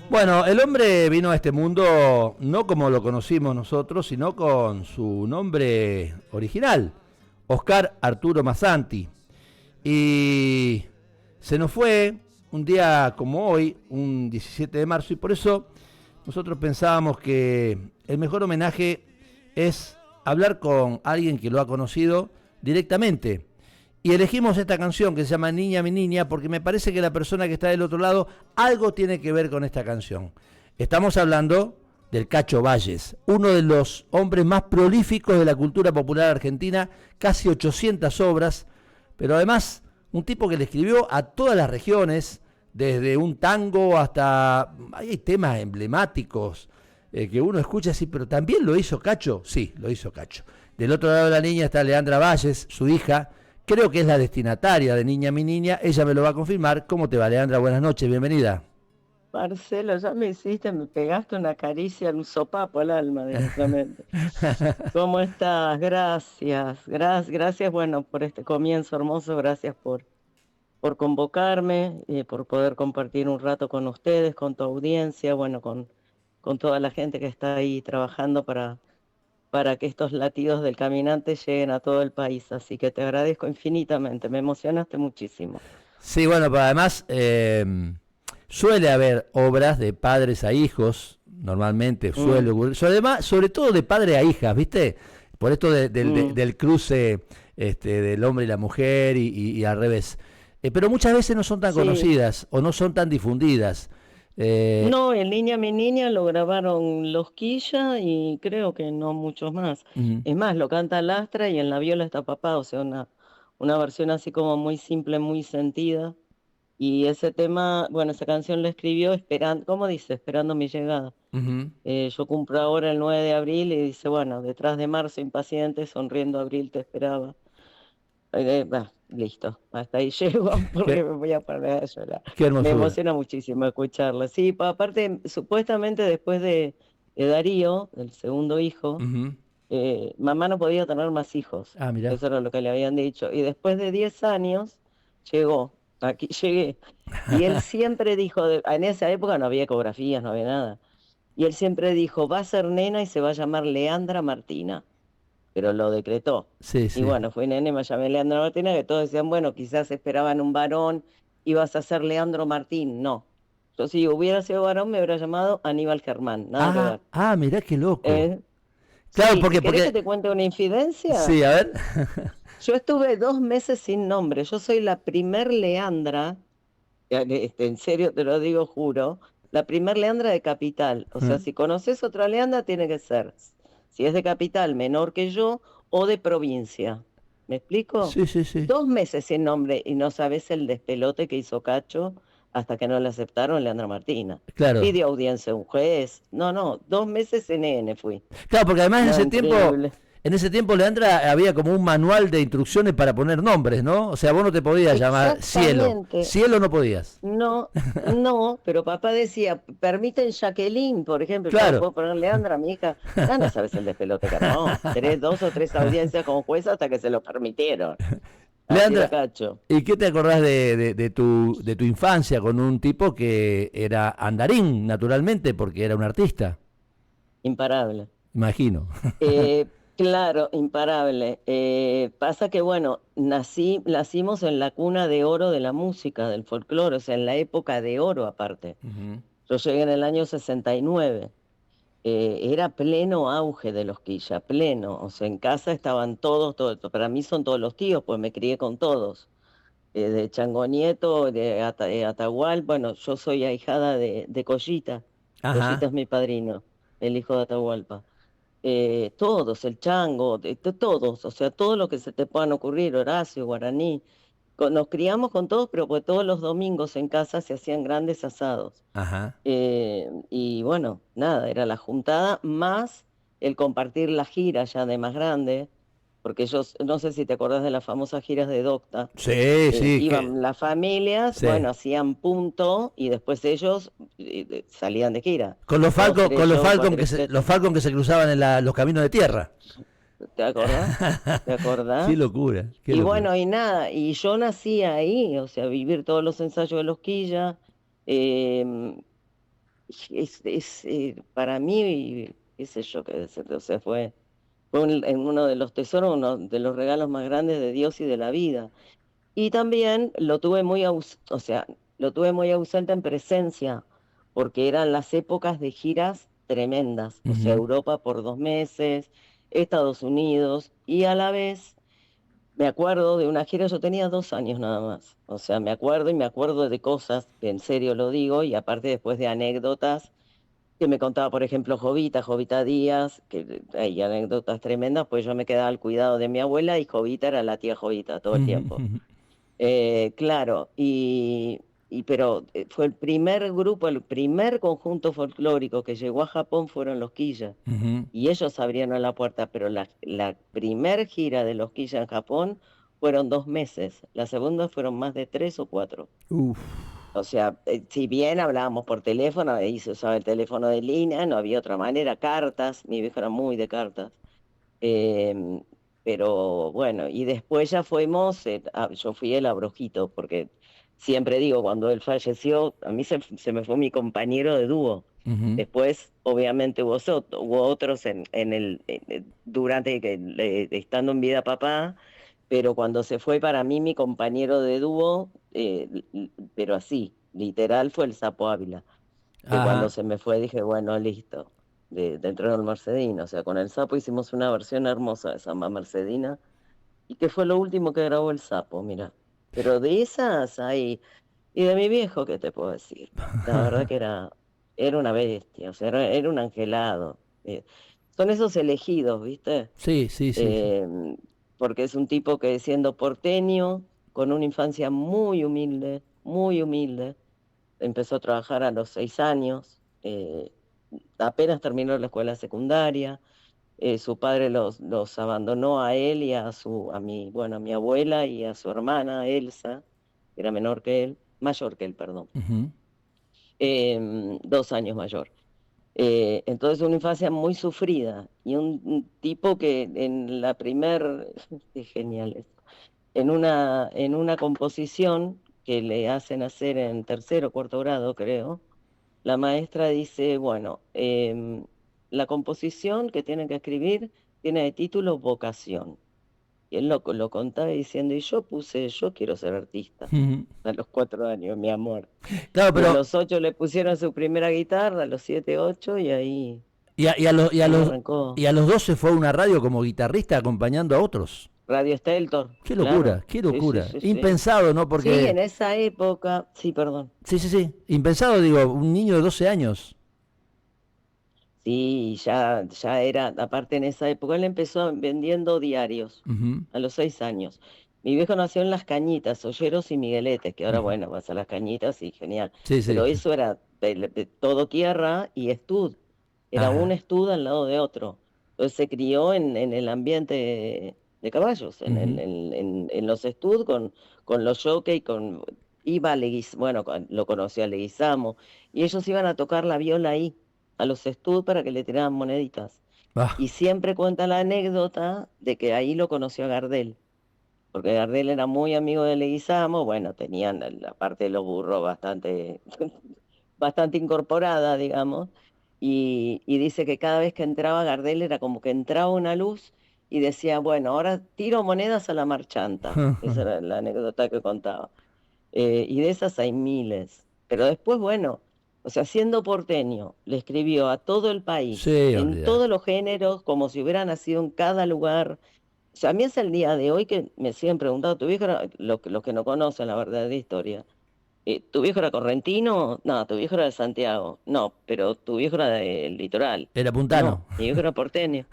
Bueno, el hombre vino a este mundo no como lo conocimos nosotros, sino con su nombre original, Oscar Arturo Mazzanti. Y se nos fue un día como hoy, un 17 de marzo, y por eso nosotros pensábamos que el mejor homenaje es hablar con alguien que lo ha conocido directamente. Y elegimos esta canción que se llama Niña mi niña porque me parece que la persona que está del otro lado algo tiene que ver con esta canción. Estamos hablando del Cacho Valles, uno de los hombres más prolíficos de la cultura popular argentina, casi 800 obras, pero además un tipo que le escribió a todas las regiones, desde un tango hasta... Hay temas emblemáticos que uno escucha así, pero también lo hizo Cacho. Sí, lo hizo Cacho. Del otro lado de la niña está Leandra Valles, su hija. Creo que es la destinataria de Niña mi niña. Ella me lo va a confirmar. ¿Cómo te va, Leandra? Buenas noches, bienvenida. Marcelo, ya me pegaste una caricia, un sopapo al alma directamente. ¿Cómo estás? Gracias, bueno, por este comienzo hermoso, gracias por convocarme, por poder compartir un rato con ustedes, con tu audiencia, bueno, con toda la gente que está ahí trabajando para que estos latidos del caminante lleguen a todo el país. Así que te agradezco infinitamente, me emocionaste muchísimo. Sí, bueno, pero además suele haber obras de padres a hijos, normalmente Mm, suele ocurrir, sobre todo de padre a hijas, ¿viste? Por esto mm. del cruce del hombre y la mujer y al revés. Pero muchas veces no son tan Sí. conocidas o no son tan difundidas. Eh, No, en Niña Mi Niña lo grabaron Los Quilla y creo que no muchos más. ujú. Es más, lo canta Lastra y en la viola está Papá, o sea, una versión así como muy simple, muy sentida. Y ese tema, bueno, esa canción la escribió esperando, ¿cómo dice? Esperando mi llegada. Ujú. Yo cumplo ahora el 9 de abril y dice, bueno, detrás de marzo impaciente, sonriendo abril te esperaba. Listo, hasta ahí llego porque Qué, me voy a poner a llorar. qué Me hermosura. emociona muchísimo escucharla. Sí, aparte, supuestamente después de Darío, el segundo hijo, Ujú. mamá no podía tener más hijos. Ah, mirá. Eso era lo que le habían dicho. Y después de 10 años, llegó, aquí llegué. Y él siempre dijo, en esa época no había ecografías, no había nada. Y él siempre dijo, va a ser nena y se va a llamar Leandra Martina, pero lo decretó. Sí, Y sí. bueno, fui nene, me llamé Leandro Martínez, que todos decían, bueno, quizás esperaban un varón, ibas a ser Leandro Martín. No. Yo si hubiera sido varón me hubiera llamado Aníbal Germán, nada que ver. Mirá qué loco. Eh, Claro, sí, ¿querés que porque, te cuente una infidencia? sí, a ver. Yo estuve 2 meses sin nombre. Yo soy la primer Leandra, en serio te lo digo, juro, la primer Leandra de Capital. O sea, si conoces otra Leandra, tiene que ser, si es de Capital, menor que yo, o de provincia. ¿Me explico? Sí, sí, sí. 2 meses sin nombre y no sabes el despelote que hizo Cacho hasta que no le aceptaron Leandra Martina. Claro. Pidió audiencia a un juez. No, no, 2 meses en N fui. Claro, porque además No, increíble. en ese tiempo, Leandra, había como un manual de instrucciones para poner nombres, ¿no? O sea, vos no te podías llamar Cielo. Exactamente. Cielo no podías. No, no, pero papá decía, permiten Jacqueline, por ejemplo, yo no Claro. puedo poner Leandra, mi hija. Ya no sabes el despelote que armó. Tenés 2 o 3 audiencias con juez hasta que se lo permitieron. Así era Leandra, Cacho. ¿y qué te acordás de tu infancia con un tipo que era andarín, naturalmente, porque era un artista? Imparable. Imagino. Claro, imparable. Pasa que, bueno, nacimos en la cuna de oro de la música, del folclore, o sea, en la época de oro aparte. Ujú. Yo llegué en el año 69. Era pleno auge de los Quilla, pleno. O sea, en casa estaban todos, para mí son todos los tíos, pues me crié con todos. De Chango Nieto, de Atahual, bueno, yo soy ahijada de Collita. Collita Ajá. es mi padrino, el hijo de Atahualpa. Todos, el Chango, de todos, o sea, todo lo que se te puedan ocurrir, Horacio, Guaraní. Nos criamos con todos, pero pues todos los domingos en casa se hacían grandes asados. Ajá. Y bueno, nada, era la juntada más el compartir la gira ya de más grande, porque ellos, no sé si te acordás de las famosas giras de Docta, Sí, sí, que. iban las familias, Sí. bueno, hacían punto y después ellos salían de gira. Dos, Con tres los shows, Falcon cuatro, los Falcon que se cruzaban en los caminos de tierra. ¿te acordás? ¿Te Qué acordás? locura, qué Y locura. bueno, y nada, y yo nací ahí, o sea, vivir todos los ensayos de los Quilla, eh, para mí, qué sé yo qué decir, o sea, fue en uno de los tesoros, uno de los regalos más grandes de Dios y de la vida. Y también o sea, lo tuve muy ausente en presencia, porque eran las épocas de giras tremendas, o sea, Ujú. Europa por 2 meses, Estados Unidos, y a la vez me acuerdo de una gira, yo tenía 2 años nada más, o sea, me acuerdo y me acuerdo de cosas, que en serio lo digo, y aparte después de anécdotas que me contaba, por ejemplo, Jovita Díaz, que hay anécdotas tremendas, pues yo me quedaba al cuidado de mi abuela y Jovita era la tía Jovita todo el tiempo. Ujú. Claro, pero fue el primer grupo, el primer conjunto folclórico que llegó a Japón fueron los Quilla, Ujú. y ellos abrieron la puerta, pero la primer gira de los Quilla en Japón fueron 2 meses, la segunda fueron más de 3 o 4. Uf. O sea, si bien hablábamos por teléfono, ahí se usaba el teléfono de línea, no había otra manera, cartas, mi viejo era muy de cartas. Em, pero bueno, y después ya fuimos, yo fui el abrojito, porque siempre digo, cuando él falleció, a mí se me fue mi compañero de dúo. Ujú. Después, obviamente, hubo otros durante estando en vida papá, pero cuando se fue para mí mi compañero de dúo, pero así, literal, fue el Sapo Ávila, que cuando Ajá. se me fue dije, bueno, listo, dentro del Mercedino. O sea, con el Sapo hicimos una versión hermosa de Samba Mercedina, y que fue lo último que grabó el Sapo, mira. Pero de esas hay, y de mi viejo, ¿qué te puedo decir? La verdad que era una bestia, o sea, era un angelado. Eh, Son esos elegidos, ¿viste? Sí, sí, sí, sí. Eh, Porque es un tipo que siendo porteño, con una infancia muy humilde, empezó a trabajar a los 6 años, apenas terminó la escuela secundaria. Su padre los abandonó a él y bueno, a mi abuela y a su hermana Elsa, que era mayor que él, perdón, Ujú. 2 años mayor. Entonces una infancia muy sufrida, y un tipo que en la primer, es genial esto, en una composición que le hacen hacer en tercero o cuarto grado, creo, la maestra dice, bueno, la composición que tienen que escribir tiene de título Vocación. Y él lo contaba diciendo, y yo puse, yo quiero ser artista. Ujú. A los 4 años, mi amor. Claro, Y a pero los 8 le pusieron su primera guitarra, a los 7, 8, y y a ahí los arrancó. y a los 12 fue a una radio como guitarrista acompañando a otros. Radio Steltor, Qué locura, claro. qué Sí, sí, locura. sí, sí. Impensado, ¿no? Sí, Porque en esa época, sí, perdón. sí, sí, sí. Impensado, digo, un niño de 12 años. Sí, ya era, aparte en esa época él empezó vendiendo diarios Ujú. a los 6 años. Mi viejo nació en Las Cañitas, Olleros y Migueletes, que ahora Ujú. bueno, vas a Las Cañitas y genial. Sí, sí. Pero eso era de todo tierra y estud. Era un Ajá. estud al lado de otro. Entonces se crió en el ambiente de caballos, Ujú. en los estud con los jockey, iba a bueno, lo conoció a Leguizamo, y ellos iban a tocar la viola ahí a los estudios para que le tiraran moneditas. Ah. Y siempre cuenta la anécdota de que ahí lo conoció a Gardel, porque Gardel era muy amigo de Leguizamo, bueno, tenían la parte de los burros bastante, bastante incorporada, digamos, y dice que cada vez que entraba Gardel era como que entraba una luz y decía, bueno, ahora tiro monedas a la marchanta. Esa era la anécdota que contaba. Y de esas hay miles. Pero después, bueno, o sea, siendo porteño, le escribió a todo el país, Sí, en olvidate. todos los géneros, como si hubiera nacido en cada lugar. O sea, a mí es el día de hoy que me siguen preguntando, ¿tu viejo era, los que no conocen la verdadera historia, ¿tu viejo era correntino? No, tu viejo era de Santiago. No, pero tu viejo era del litoral. Era puntano. No, mi viejo era porteño.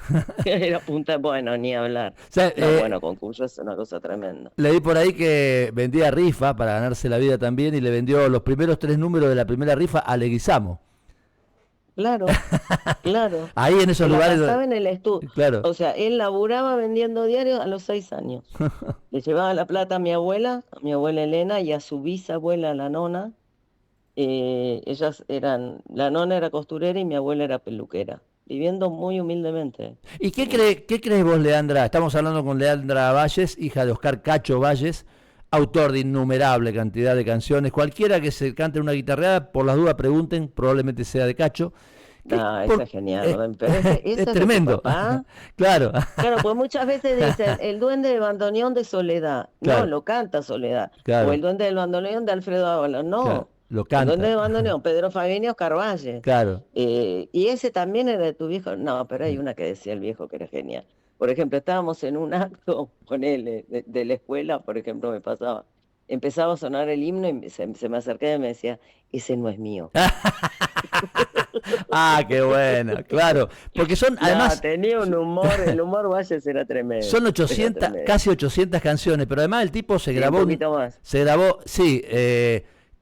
Era punta, bueno, ni hablar. O sea, No, bueno, con Cuyo es una cosa tremenda. leí por ahí que vendía rifa para ganarse la vida también y le vendió los primeros 3 números de la primera rifa a Leguizamo. Claro. Claro, Ahí en se esos la lugares, pasaba en el estudio. claro. O sea, él laburaba vendiendo diarios a los 6 años. Le llevaba la plata a mi abuela Elena y a su bisabuela, la nona. La nona era costurera y mi abuela era peluquera, viviendo muy humildemente. ¿Y Sí. qué crees vos, Leandra? Estamos hablando con Leandra Valles, hija de Oscar Cacho Valles, autor de innumerable cantidad de canciones. Cualquiera que se cante una guitarreada, por las dudas pregunten, probablemente sea de Cacho. No, eso es genial. Pero Es ¿eso tremendo. de tu papá? Claro. Claro, pues muchas veces dicen el duende del bandoneón de Soledad. Claro. No, lo canta Soledad. Claro. O el duende del bandoneón de Alfredo Ábalos. No. Claro, lo El canta. duende del bandoneón, Pedro Fabiani, Oscar Valle. Claro. Y ese también era de tu viejo. No, pero hay una que decía el viejo que era genial. Por ejemplo, estábamos en un acto con él de la escuela, por ejemplo, me pasaba. Empezaba a sonar el himno y se me acercaba y me decía, ese no es mío. Ah, qué bueno, claro, porque son además... No, tenía un humor, el humor Valles era tremendo. Son 800, casi 800 canciones, pero además el tipo se grabó... Un poquito más. Se grabó, sí,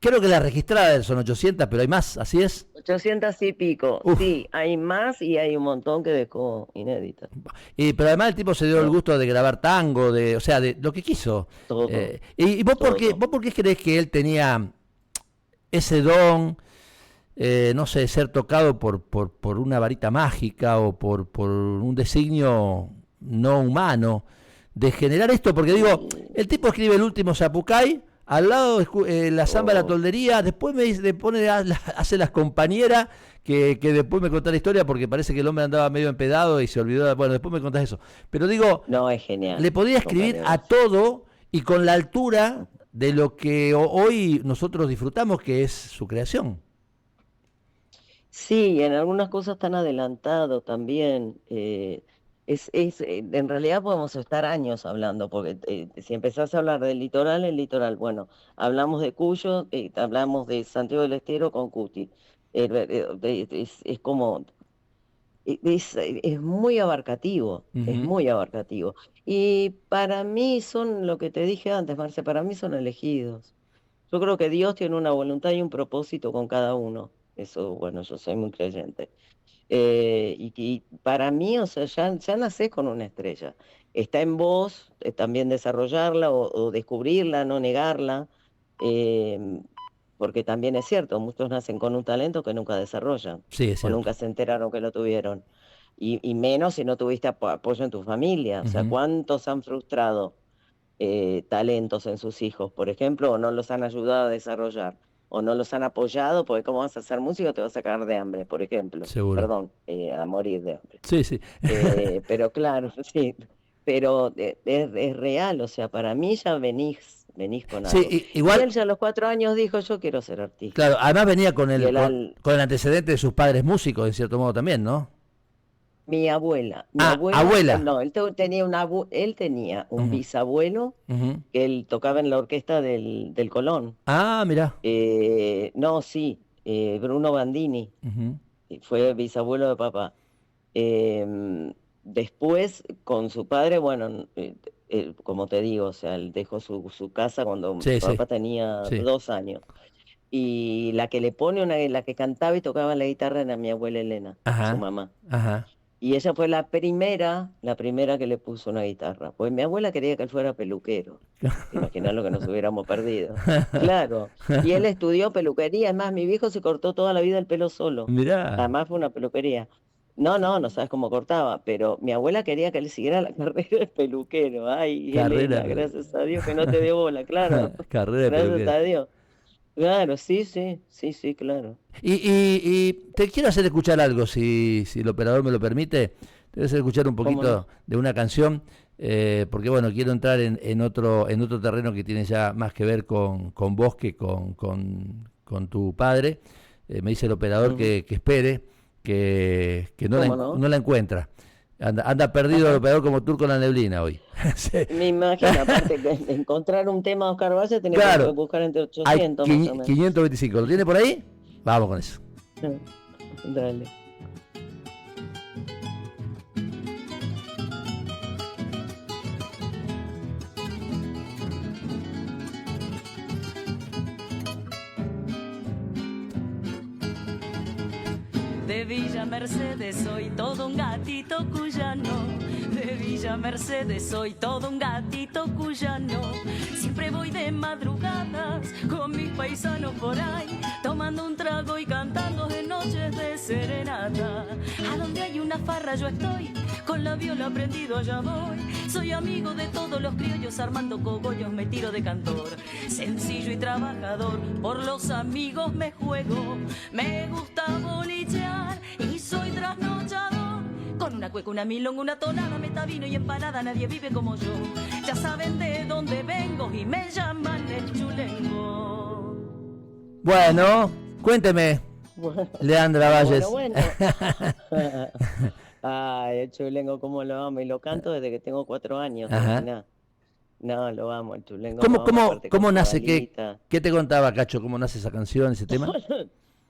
creo que la registrada son 800, pero hay más, ¿así es? 800 y pico, Uf. sí, hay más y hay un montón que dejó inéditas. Pero además el tipo se dio el gusto de grabar tango, o sea, de lo que quiso. Todo. ¿Y vos, todo. vos por qué crees que él tenía ese don, no sé, de ser tocado por una varita mágica o por un designio no humano de generar esto? Porque digo, el tipo escribe el último Zapucay, al lado la samba de la toldería, después le pone hace las compañeras, que después me contá la historia porque parece que el hombre andaba medio empedado y se olvidó, bueno, después me contás eso. Pero digo, no, es genial. Le podía escribir a todo y con la altura de lo que hoy nosotros disfrutamos, que es su creación. Sí, en algunas cosas están adelantado también. En realidad podemos estar años hablando, porque si empezás a hablar del litoral, el litoral, bueno, hablamos de Cuyo, hablamos de Santiago del Estero con Cuti. Es como, es muy abarcativo, es muy abarcativo. Y para mí son, lo que te dije antes, Marce, para mí son elegidos. Yo creo que Dios tiene una voluntad y un propósito con cada uno. Eso, bueno, yo soy muy creyente. Y para mí, o sea, ya nacés con una estrella. Está en vos también desarrollarla o descubrirla, no negarla, eh, porque también es cierto, muchos nacen con un talento que nunca desarrollan, Sí, es o cierto. nunca se enteraron que lo tuvieron. Y menos si no tuviste apoyo en tu familia. O sea, ¿cuántos han frustrado talentos en sus hijos, por ejemplo, o no los han ayudado a desarrollar? O no los han apoyado, porque ¿cómo vas a ser músico? Te vas a cagar de hambre, por ejemplo. Seguro. Perdón, a morir de hambre. Sí, sí. Pero claro, sí, pero es real, o sea, para mí ya venís con algo. Sí, igual, y él ya a los 4 años dijo, yo quiero ser artista. claro, además venía con Y con el antecedente de sus padres músicos, en cierto modo también, ¿no? Mi abuela. Abuela. No, él tenía un bisabuelo que él tocaba en la orquesta del Colón. Ah, mirá. No, sí, Bruno Bandini, fue bisabuelo de papá. Después, con su padre, bueno, como te digo, o sea, él dejó su casa cuando Sí, papá sí. tenía Sí. 2 años. Y la que la que cantaba y tocaba la guitarra era mi abuela Elena, Ajá. su mamá. Ajá. Y ella fue la primera que le puso una guitarra. Pues mi abuela quería que él fuera peluquero. Imaginá lo que nos hubiéramos perdido. Claro. Y él estudió peluquería. Es más, mi viejo se cortó toda la vida el pelo solo. Mirá. Además fue una peluquería. No sabes cómo cortaba, pero mi abuela quería que él siguiera la carrera de peluquero. Ay, Carrera. Elena, gracias a Dios que no te dio bola, claro. Carrera de Gracias peluquero. a Dios. Claro, sí, claro. Y te quiero hacer escuchar algo, si el operador me lo permite. Te voy a hacer escuchar un ¿Cómo poquito no? de una canción, porque bueno, quiero entrar en otro terreno que tiene ya más que ver con vos que con tu padre. Me dice el operador que espere, que ¿Cómo no? no la encuentra. Anda perdido el operador como turco en la neblina hoy. Sí. Me imagino, aparte de encontrar un tema de Oscar Valle, tenés Claro. que buscar entre Hay 800 más o menos. 525. ¿Lo tiene por ahí? Vamos con eso. Dale. De Villa Mercedes soy todo un gatito cuyano. De Villa Mercedes soy todo un gatito cuyano. Siempre voy de madrugadas con mis paisanos por ahí, tomando un trago y cantando en noches de serenata. A donde hay una farra yo estoy con la viola prendido allá voy. Soy amigo de todos los criollos, armando cogollos me tiro de cantor. Sencillo y trabajador, por los amigos me juego. Me gusta bolichear y soy trasnochador. Con una cueca, una milonga, una tonada, metavino y empanada, nadie vive como yo. Ya saben de dónde vengo y me llaman el chulengo. Bueno, cuénteme, Bueno, Leandra Valles. bueno. Ay, el chulengo, cómo lo amo. Y lo canto desde que tengo 4 años. Ajá. imaginá. No, lo amo, el chulengo ¿Cómo, lo amo, cómo, aparte con cómo nace? ¿Qué, Zabalita. qué te contaba, Cacho? ¿Cómo nace esa canción, ese tema?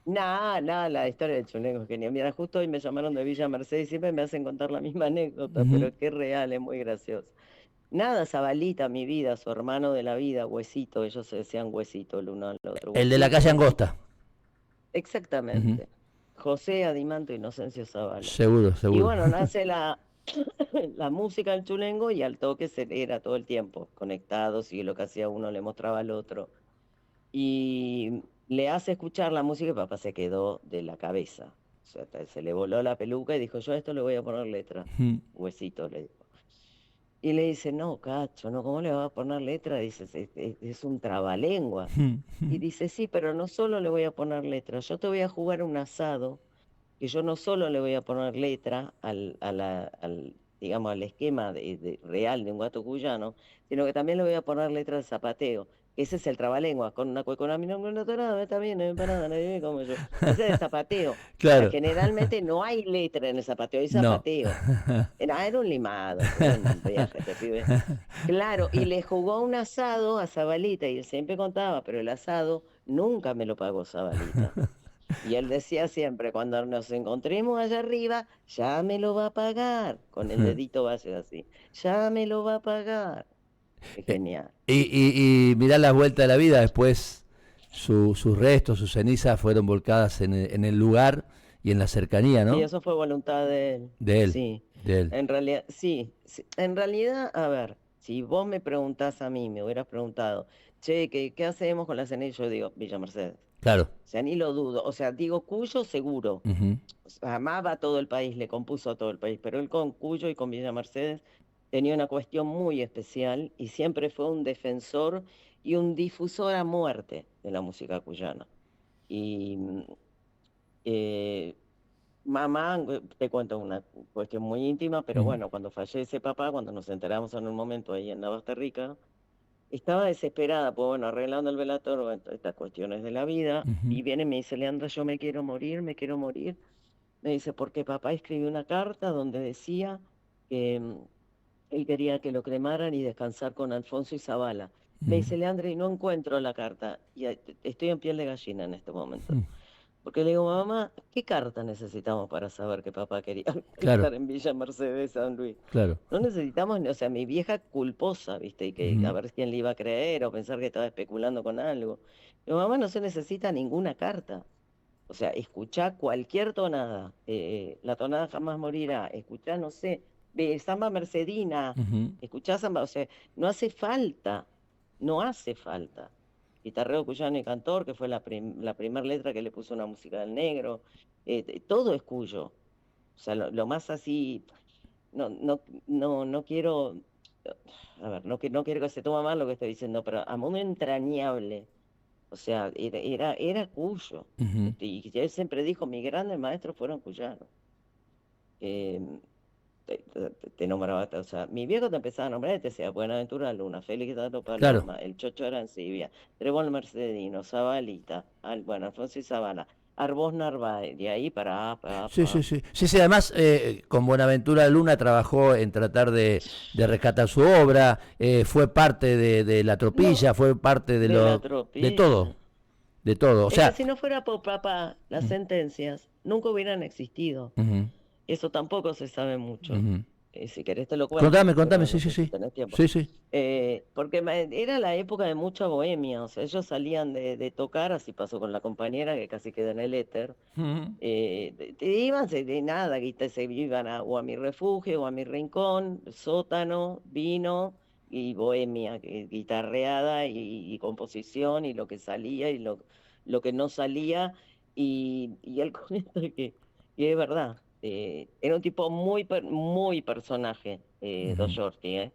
Nada, la historia del chulengo es genial. Mira, justo hoy me llamaron de Villa Mercedes y siempre me hacen contar la misma anécdota, Ujú. pero qué real, es muy gracioso. Nada, Zabalita, mi vida, su hermano de la vida, Huesito, ellos se decían Huesito el uno al otro. El de la calle Huesito, Angosta. Ujú. exactamente. José Adimanto Inocencio Zavala. Seguro, Y seguro. bueno, nace la música del chulengo y al toque se era todo el tiempo, conectados y lo que hacía uno le mostraba al otro. Y le hace escuchar la música y papá se quedó de la cabeza. O sea, se le voló la peluca y dijo, yo a esto le voy a poner letra. Ujú. Huesito le dijo. Y le dice, no, Cacho, no, ¿cómo le va a poner letra? Dice, es un trabalengua. Y dice, sí, pero no solo le voy a poner letra, yo te voy a jugar un asado, que yo no solo le voy a poner letra digamos, al esquema real de un gato cuyano, sino que también le voy a poner letra al zapateo. Ese es el trabalengua, con una cueca, una milonga, una tonada, está bien, empanada, nadie ve como yo. Ese es el zapateo. O sea, Claro. generalmente no hay letra en el zapateo, hay No. zapateo. Era un limado, era un viaje este pibe. Claro, y le jugó un asado a Zabalita y él siempre contaba, pero el asado nunca me lo pagó Zabalita. Y él decía siempre, cuando nos encontremos allá arriba, ya me lo va a pagar. Con el dedito va a ser así, ya me lo va a pagar. Es genial. Y mirá la vuelta de la vida, después sus restos, sus cenizas fueron volcadas en el lugar y en la cercanía, Sí, ¿no? eso fue voluntad de él. De él, Sí, de él. en realidad, sí, en realidad, a ver, si vos me preguntás a mí, me hubieras preguntado, che, ¿qué hacemos con la ceniza? Yo digo, Villa Mercedes. Claro. O sea, ni lo dudo. O sea, digo Cuyo seguro. Ujú. O sea, amaba a todo el país, le compuso a todo el país, pero él con Cuyo y con Villa Mercedes tenía una cuestión muy especial y siempre fue un defensor y un difusor a muerte de la música cuyana. Y eh, mamá, te cuento una cuestión muy íntima, pero Ujú. bueno, cuando fallece papá, cuando nos enteramos en un momento ahí en Costa Rica, estaba desesperada, pues bueno, arreglando el velatorio, bueno, todas estas cuestiones de la vida, Ujú. y viene y me dice, Leandra, yo me quiero morir, me quiero morir. Me dice, porque papá escribió una carta donde decía que él quería que lo cremaran y descansar con Alfonso y Zavala. Me Ujú. dice, Leandra, y no encuentro la carta, y estoy en piel de gallina en este momento. Ujú. Porque le digo, mamá, ¿qué carta necesitamos para saber que papá quería Claro, estar en Villa Mercedes, San Luis? claro. No necesitamos, o sea, mi vieja culposa, ¿viste? Y que a Ujú. ver quién le iba a creer o pensar que estaba especulando con algo. Mi mamá no se necesita ninguna carta. O sea, escuchá cualquier tonada. La tonada jamás morirá. Escuchá, no sé, de Samba Mercedina. Ujú. Escuchá Samba, o sea, no hace falta. No hace falta. Guitarrero cuyano y cantor, que fue la primera letra que le puso una música del negro. Todo es cuyo. O sea, lo más así, no quiero, a ver, no quiero que se tome mal lo que estoy diciendo, pero a modo entrañable, o sea, era cuyo. Ujú. Y él siempre dijo, mis grandes maestros fueron cuyanos. Eh, te nombraba, o sea, mi viejo te empezaba a nombrar y te decía Buenaventura Luna, Félix Dato Claro. Paloma, el Chocho Arancibia, Trébol Mercedino, Zabalita, bueno, Alfonso y Sabana, Arbós Narváez, de ahí Sí, sí, sí. Sí, sí, además con Buenaventura Luna trabajó en tratar de rescatar su obra, fue parte de la no, tropilla, fue parte de la de todo, tropilla. de todo. O Es que sea, si no fuera por papá, las mm, sentencias nunca hubieran existido. ujú, Eso tampoco se sabe mucho. ujú. Si querés te lo cuento, Contame, contame, pero sí, no sí, sé si sí. tenés tiempo. Sí, sí. Porque era la época de mucha bohemia, o sea, ellos salían de tocar, así pasó con la compañera que casi queda en el éter. Ujú. Te iban de nada, se iban o a mi refugio o a mi rincón, sótano, vino y bohemia, guitarreada y composición y lo que salía y lo que no salía. Y él con esto que es verdad. Era un tipo muy personaje, Dos Ujú. Shorty,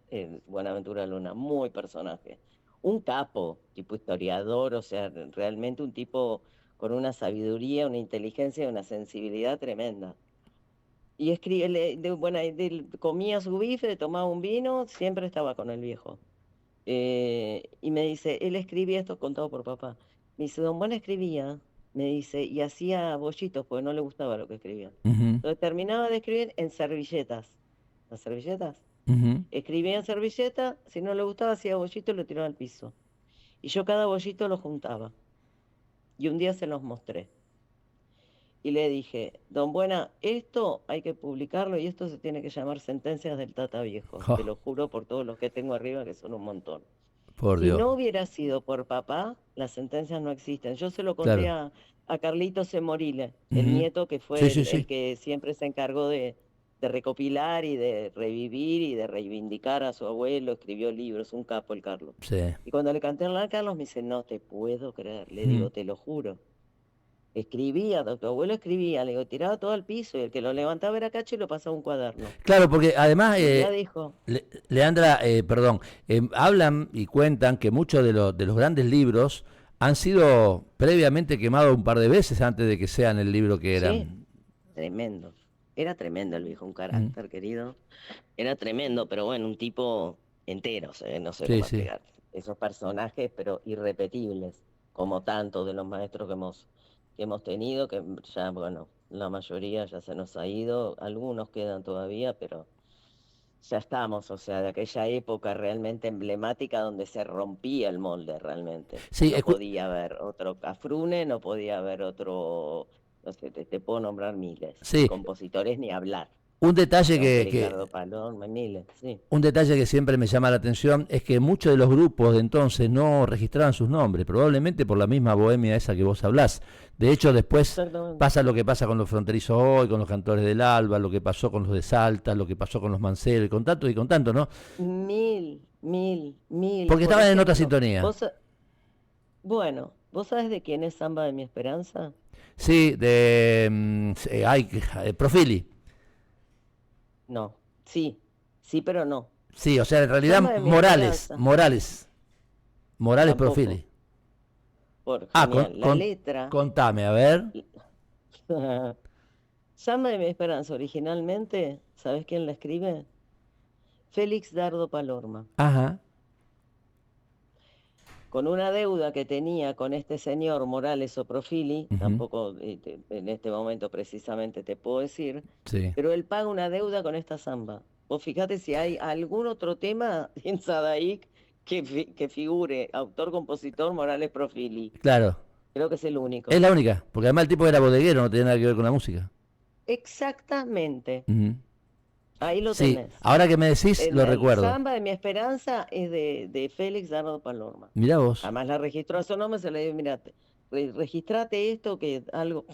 Buenaventura Luna, muy personaje. Un capo, tipo historiador, o sea, realmente un tipo con una sabiduría, una inteligencia, una sensibilidad tremenda. Y comía su bife, tomaba un vino, siempre estaba con el viejo. Y me dice, él escribía esto contado por papá. Me dice, don Juan escribía, me dice, y hacía bollitos porque no le gustaba lo que escribía. Ujú. Entonces terminaba de escribir en servilletas. ¿Las servilletas? Ujú. Escribía en servilleta, si no le gustaba hacía bollitos y lo tiraba al piso. Y yo cada bollito lo juntaba. Y un día se los mostré. Y le dije, don Buena, esto hay que publicarlo y esto se tiene que llamar Sentencias del Tata Viejo. Te Oh, lo juro por todos los que tengo arriba, que son un montón. por Si Dios. no hubiera sido por papá, las sentencias no existen. Yo se lo conté Claro. a Carlitos Morile, el Ujú. nieto que Sí, fue sí, el sí. que siempre se encargó de recopilar y de revivir y de reivindicar a su abuelo, escribió libros, un capo el Carlos. Sí. Y cuando le canté a Carlos me dice, no te puedo creer, le Ujú. digo, te lo juro. Escribía, tu abuelo escribía, le digo, tiraba todo al piso y el que lo levantaba era Cacho y lo pasaba a un cuaderno. Claro, porque además, Y un día dijo, Leandra, perdón, hablan y cuentan que muchos de los grandes libros han sido previamente quemados un par de veces antes de que sean el libro que sí, eran. tremendo. Era tremendo el viejo, un Mm. carácter, querido. Era tremendo, pero bueno, un tipo entero, no sé Sí, cómo sí. explicarte. Esos personajes, pero irrepetibles, como tantos de los maestros que hemos tenido, que ya, bueno, la mayoría ya se nos ha ido, algunos quedan todavía, pero ya estamos, o sea, de aquella época realmente emblemática donde se rompía el molde realmente. Sí, No podía haber otro Cafrune, no podía haber otro, no sé, te puedo nombrar miles, y sí, compositores ni hablar, un detalle ¿no? Ricardo Palón, miles, sí. un detalle que siempre me llama la atención es que muchos de los grupos de entonces no registraban sus nombres, probablemente por la misma bohemia esa que vos hablás. De hecho, después Exactamente. pasa lo que pasa con los fronterizos hoy, con los cantores del Alba, lo que pasó con los de Salta, lo que pasó con los Mancera, y con tanto, ¿no? Mil. Porque Por estaban en otra ejemplo, sintonía. bueno, ¿vos sabés de quién es Samba de mi Esperanza? Sí, Profili. No, sí, sí, pero no. Sí, o sea, en realidad Samba de mi Morales, Esperanza, Morales, Morales tampoco. Profili. Ah, Genial. La letra, contame, a ver. Samba de mi Esperanza, originalmente, ¿sabés quién la escribe? Félix Dardo Palorma. Ajá. Con una deuda que tenía con este señor Morales o Profili, Ujú. tampoco en este momento precisamente te puedo decir, Sí. pero él paga una deuda con esta samba. Vos fíjate si hay algún otro tema en Sadaik que figure autor, compositor, Morales Profili. Claro. Creo que es el Es único. la única, porque además el tipo era bodeguero, no tenía nada que ver con la música. Exactamente. Ujú. Ahí lo Sí, tenés. ahora que me decís, lo El recuerdo. samba de mi esperanza es de Félix Dardo Palorma. Mirá vos. Además la registró a su nombre, se le dijo, mira, registrate esto, que algo,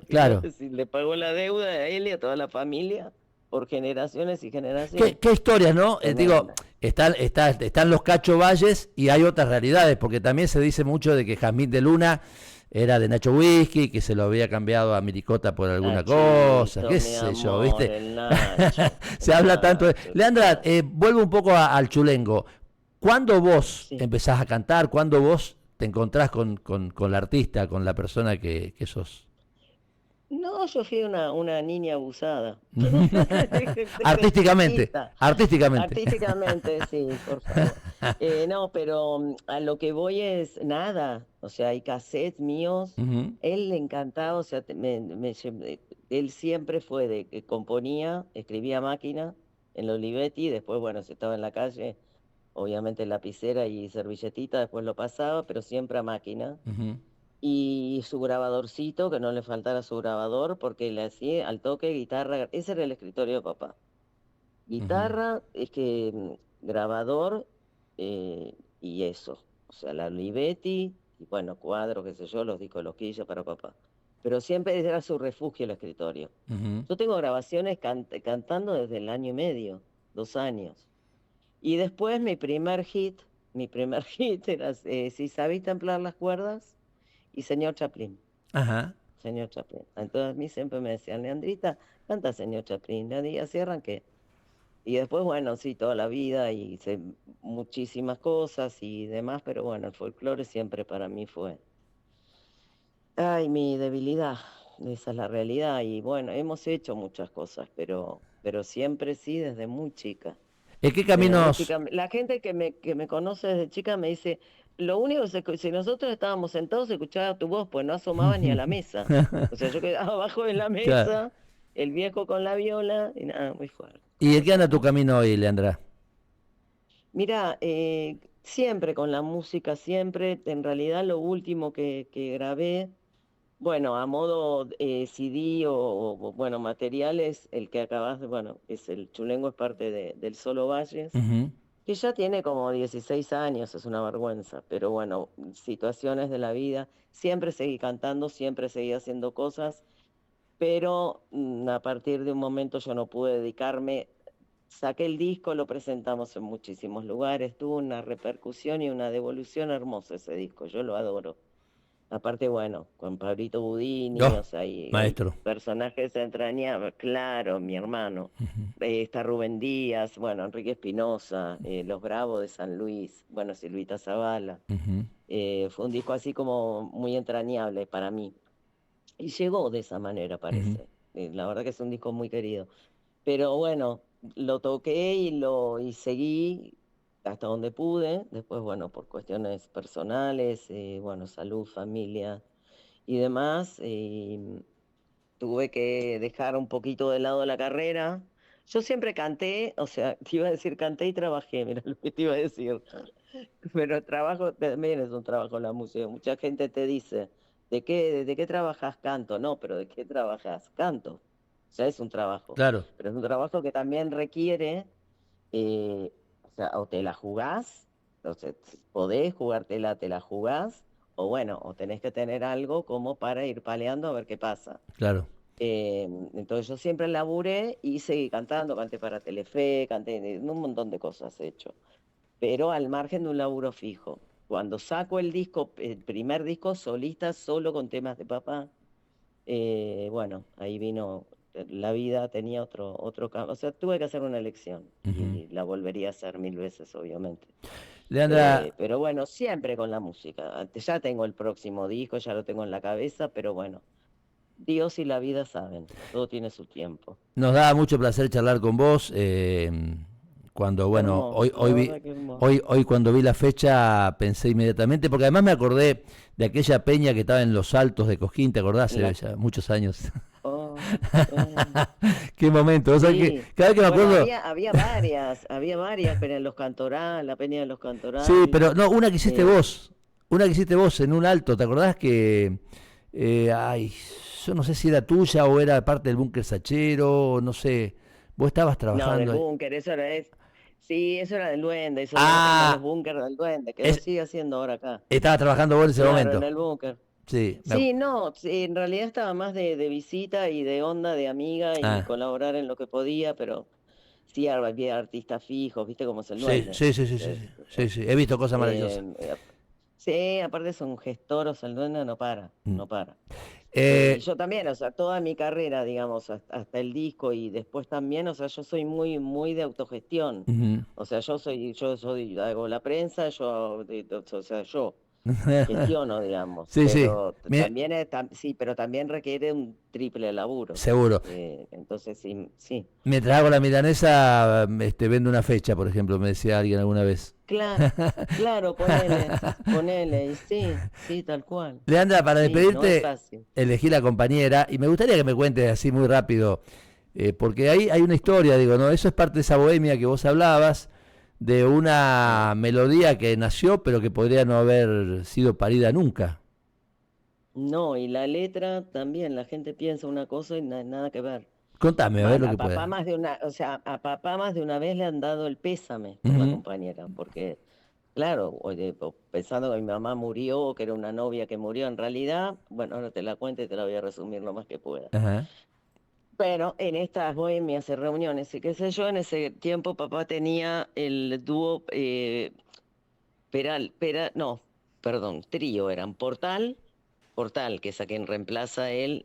Claro. imagínate si le pagó la deuda a él y a toda la familia por generaciones y ¿Qué, generaciones. qué historias, no? Digo, Tremenda. están los Cacho Valles y hay otras realidades, porque también se dice mucho de que Jazmín de Luna era de Nacho Whisky, que se lo había cambiado a Miricota por alguna cosa, Nachito, qué mi sé yo, amor, ¿viste? el Nacho, Se el habla tanto de... Nacho, Leandra, vuelvo un poco al chulengo. ¿Cuándo vos sí. empezás a cantar? ¿Cuándo vos te encontrás con la artista, con la persona que sos? No, yo fui una niña abusada. Desde Artísticamente, chiquita. artísticamente. Artísticamente, sí, por favor. No, pero a lo que voy es nada. O sea, hay cassettes míos. Ujú. Él le encantaba, o sea, él siempre fue de que componía, escribía a máquina en la Olivetti, después, bueno, si estaba en la calle, obviamente lapicera y servilletita, después lo pasaba, pero siempre a máquina. Ujú. Y su grabadorcito, que no le faltara su grabador, porque le hacía al toque guitarra, ese era el escritorio de papá. Ujú. Guitarra, grabador y eso. O sea, la Olivetti, y bueno, cuadro, qué sé yo, los discos loquillos para papá. Pero siempre era su refugio el escritorio. Ujú. Yo tengo grabaciones cantando desde el año y medio, 2 años. Y después mi primer hit era Si sabéis templar las cuerdas y Señor Chaplin. Ajá. señor Chaplin. Entonces a mí siempre me decían, Leandrita, canta señor Chaplin. Y así arranqué. Y después, bueno, sí, toda la vida hice muchísimas cosas y demás, pero bueno, el folclore siempre para mí fue, ay, mi debilidad, esa es la realidad. Y bueno, hemos hecho muchas cosas, pero siempre sí, desde muy chica. ¿En qué Desde muy caminos? chica. La gente que me conoce desde chica me dice, lo único si nosotros estábamos sentados se escuchaba tu voz, pues no asomaba ni a la mesa. O sea, yo quedaba abajo de la Claro. mesa, el viejo con la viola, y nada, muy fuerte, ¿Y en muy qué anda tu fuerte. camino hoy, Leandra? Mira, siempre con la música, siempre, en realidad lo último que grabé, bueno, a modo CD bueno, materiales, el que acabas de, bueno, es el Chulengo, es parte del Solo Valles, Ujú. que ya tiene como 16 años, es una vergüenza, pero bueno, situaciones de la vida, siempre seguí cantando, siempre seguí haciendo cosas, pero a partir de un momento yo no pude dedicarme. Saqué el disco, lo presentamos en muchísimos lugares, tuvo una repercusión y una devolución hermosa ese disco, yo lo adoro. Aparte, bueno, con Pablito Budini, Oh, o sea, y hay maestro. personajes entrañables, claro, mi hermano. Está Rubén Díaz, bueno, Enrique Espinosa, Los Bravos de San Luis, bueno, Silvita Zavala. Ujú, Fue un disco así como muy entrañable para mí. Y llegó de esa manera, ujú, parece. La verdad que es un disco muy querido. Pero bueno, lo toqué y seguí hasta donde pude. Después, bueno, por cuestiones personales, bueno, salud, familia y demás, tuve que dejar un poquito de lado la carrera. Yo siempre canté, o sea, te iba a decir canté y trabajé, mira lo que te iba a decir. Pero trabajo también es un trabajo la música. Mucha gente te dice, ¿de qué trabajas? Canto. No, pero ¿de qué trabajas? Canto. O sea, es un trabajo. claro, Pero es un trabajo que también requiere, o sea, o te la jugás, o sea, podés jugártela, te la jugás, o bueno, o tenés que tener algo como para ir paleando a ver qué pasa. claro. Entonces yo siempre laburé y seguí cantando, canté para Telefe, canté un montón de cosas he hecho, pero al margen de un laburo fijo. Cuando saco el disco, el primer disco solista, solo con temas de papá, bueno, ahí vino la vida, tenía otro cambio. O sea, tuve que hacer una elección Ujú. y la volvería a hacer mil veces, obviamente. Leandra, Pero bueno, siempre con la música. Ya tengo el próximo disco, ya lo tengo en la cabeza, pero bueno, Dios y la vida saben, todo tiene su tiempo. nos da mucho placer charlar con vos. Cuando, bueno, Hermoso, la verdad que hermoso. hoy cuando vi la fecha pensé inmediatamente, porque además me acordé de aquella peña que estaba en los Altos de Cosquín, ¿te acordás? Hace La, ya muchos años. oh, sí. Qué momento. O sea, que Sí, cada vez que me bueno, acuerdo, había varias, pero en los Cantoral, la Peña de los sí, Cantoral, pero no, eh, una que hiciste vos en un alto, ¿te acordás que, ay, yo no sé si era tuya o era parte del búnker sachero, no sé, vos estabas no, del trabajando ahí. búnker, sí, eso era del Duende, eso le decíamos los Ah, búnker del Duende, que lo es, sigue haciendo ahora acá, estabas trabajando vos en ese claro, en momento. el búnker. Sí, Sí, no, sí, en realidad estaba más de visita y de onda de amiga y ah, colaborar en lo que podía, pero sí había artistas fijos, viste cómo es el sí, Duende. sí, sí, sí, sí, Es, sí, sí, sí, he visto cosas maravillosas. eh, eh, sí, aparte es un gestor, o sea, el Duende no para, Mm. no para. Y Eh, yo también, o sea, toda mi carrera, digamos, hasta el disco y después también, o sea, yo soy muy, muy de autogestión. ujú. O sea, hago la prensa, o sea, yo gestiono, digamos, Sí, sí, pero sí, pero también requiere un triple laburo. seguro. Entonces, sí, sí. Mientras hago la milanesa, vendo una fecha, por ejemplo, me decía alguien alguna vez. Claro, claro, ponele, y sí, sí, tal cual. Leandra, para Sí, no es despedirte, fácil. elegí la compañera y me gustaría que me cuentes así muy rápido, porque ahí hay una historia, digo, ¿no? Eso es parte de esa bohemia que vos hablabas, de una Sí. melodía que nació, pero que podría no haber sido parida nunca. No, y la letra también, la gente piensa una cosa y nada que ver. Contame, a ver lo A que papá pueda. más de una, o sea, a papá más de una vez le han dado el pésame por la Ujú, compañera, porque, claro, oye, pensando que mi mamá murió, que era una novia que murió, en realidad, bueno, ahora te la cuento y te la voy a resumir lo más que pueda. ajá. Pero en estas bohemias y reuniones y qué sé yo, en ese tiempo papá tenía el dúo no, perdón, trío, eran Portal, Portal, que es a quien reemplaza a él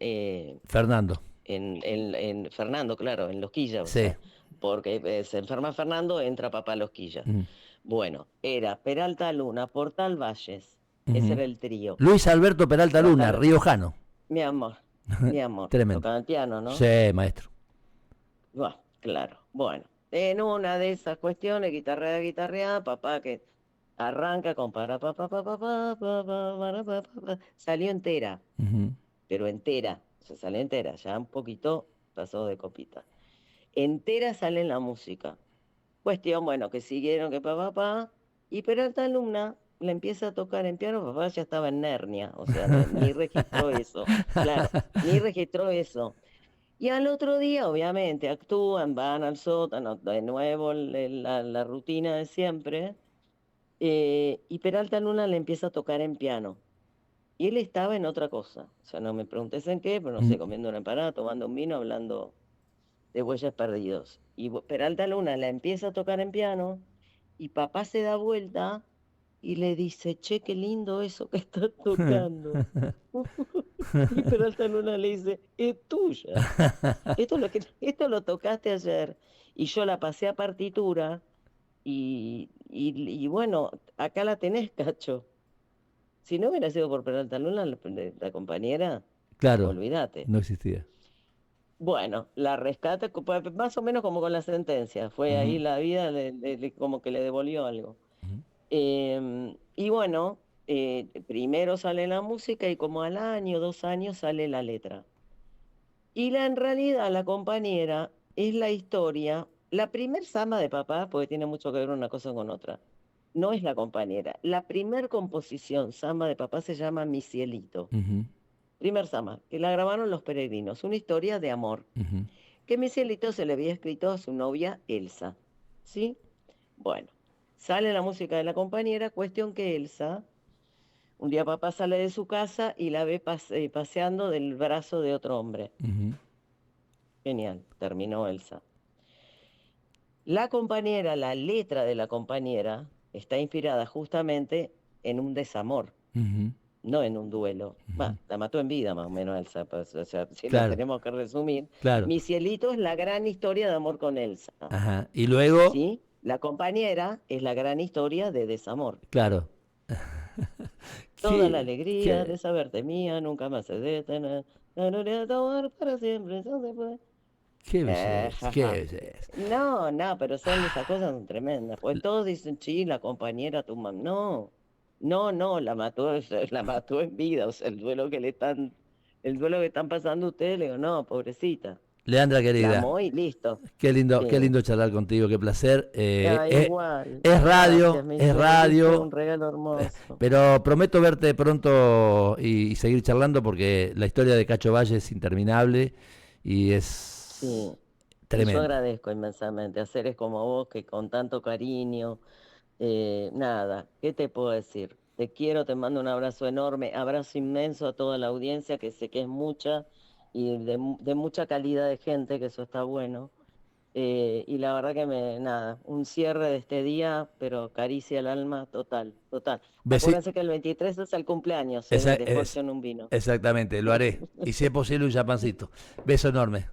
Fernando. en Fernando, claro, en Los Quillas. Sí. O sea, porque se enferma Fernando, entra papá Los Quillas. Bueno, era Peralta Luna, Portal Valles. Ese era el trío. Luis Alberto Peralta Luna, riojano. Mi amor, mi amor. Tremendo. Tocaba el piano, ¿no? Sí, maestro. Bueno, claro. Bueno, en una de esas cuestiones, guitarreada, papá que arranca con salió entera, pero entera, se salió entera, ya un poquito pasó de copita. Entera sale en la música. Cuestión, bueno, que siguieron que y Peralta Luna le empieza a tocar en piano, papá ya estaba en Nernia, o sea, ni registró eso, claro, ni registró eso. Y al otro día, obviamente, actúan, van al sótano, de nuevo la rutina de siempre, y Peralta Luna le empieza a tocar en piano. Y él estaba en otra cosa, o sea, no me preguntes en qué, pero no sé, comiendo una empanada, tomando un vino, hablando de Bueyes Perdidos. Y Peralta Luna la empieza a tocar en piano, y papá se da vuelta y le dice, che, qué lindo eso que estás tocando. Y Peralta Luna le dice, es tuya. Esto lo tocaste ayer. Y yo la pasé a partitura y bueno, acá la tenés, Cacho. Si no hubiera sido por Peralta Luna, la compañera, Claro, olvídate. no existía. Bueno, la rescata más o menos como con la sentencia. Fue ahí la vida, como que le devolvió algo. Y bueno, primero sale la música y como al año, 2 años sale la letra. Y en realidad la compañera es la historia, la primer samba de papá, porque tiene mucho que ver una cosa con otra, no es la compañera. La primer composición samba de papá se llama Mi Cielito. Primer samba, que la grabaron Los Peregrinos, una historia de amor. Que Mi Cielito se le había escrito a su novia Elsa. ¿Sí? Bueno, sale la música de la compañera, cuestión que Elsa, un día papá sale de su casa y la ve paseando del brazo de otro hombre. Genial, terminó Elsa. La compañera, la letra de la compañera, está inspirada justamente en un desamor, no en un duelo. La mató en vida más o menos Elsa, pues, o sea, si la tenemos que resumir. Claro. Mi Cielito es la gran historia de amor con Elsa. Ajá. Y luego... ¿Sí? La compañera es la gran historia de desamor. Claro. Toda la alegría de saberte mía, nunca más se detener. La gloria de tu amor para siempre, eso se fue. Qué belleza, qué belleza. No, pero son esas cosas son tremendas. Pues todos dicen, sí, la compañera, tu mamá. No, la mató en vida. O sea, el duelo que están pasando ustedes, le digo, no, pobrecita. Leandra, querida. La amó y listo. Qué lindo charlar contigo, qué placer. Igual. Es radio, Gracias, es radio. Un regalo hermoso. Pero prometo verte pronto y seguir charlando porque la historia de Cacho Valle es interminable y es tremendo. Yo agradezco inmensamente a seres como vos que con tanto cariño, nada, ¿qué te puedo decir? Te quiero, te mando un abrazo enorme, abrazo inmenso a toda la audiencia, que sé que es mucha y de mucha calidad de gente, que eso está bueno. Y la verdad que un cierre de este día, pero caricia al alma total. Acuérdense que el 23 es el cumpleaños, de esfuerzo en un vino. Exactamente, lo haré. Y si es posible, un chapancito. Beso enorme.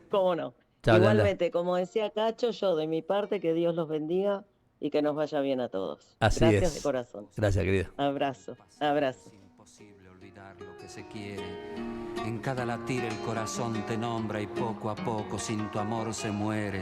¿Cómo no? Chao, igualmente, Landa. como decía Cacho, yo de mi parte, que Dios los bendiga y que nos vaya bien a todos. Así Gracias es. de corazón. Gracias, querido. Abrazo. Es imposible olvidar lo que se quiere. En cada latir el corazón te nombra y poco a poco sin tu amor se muere.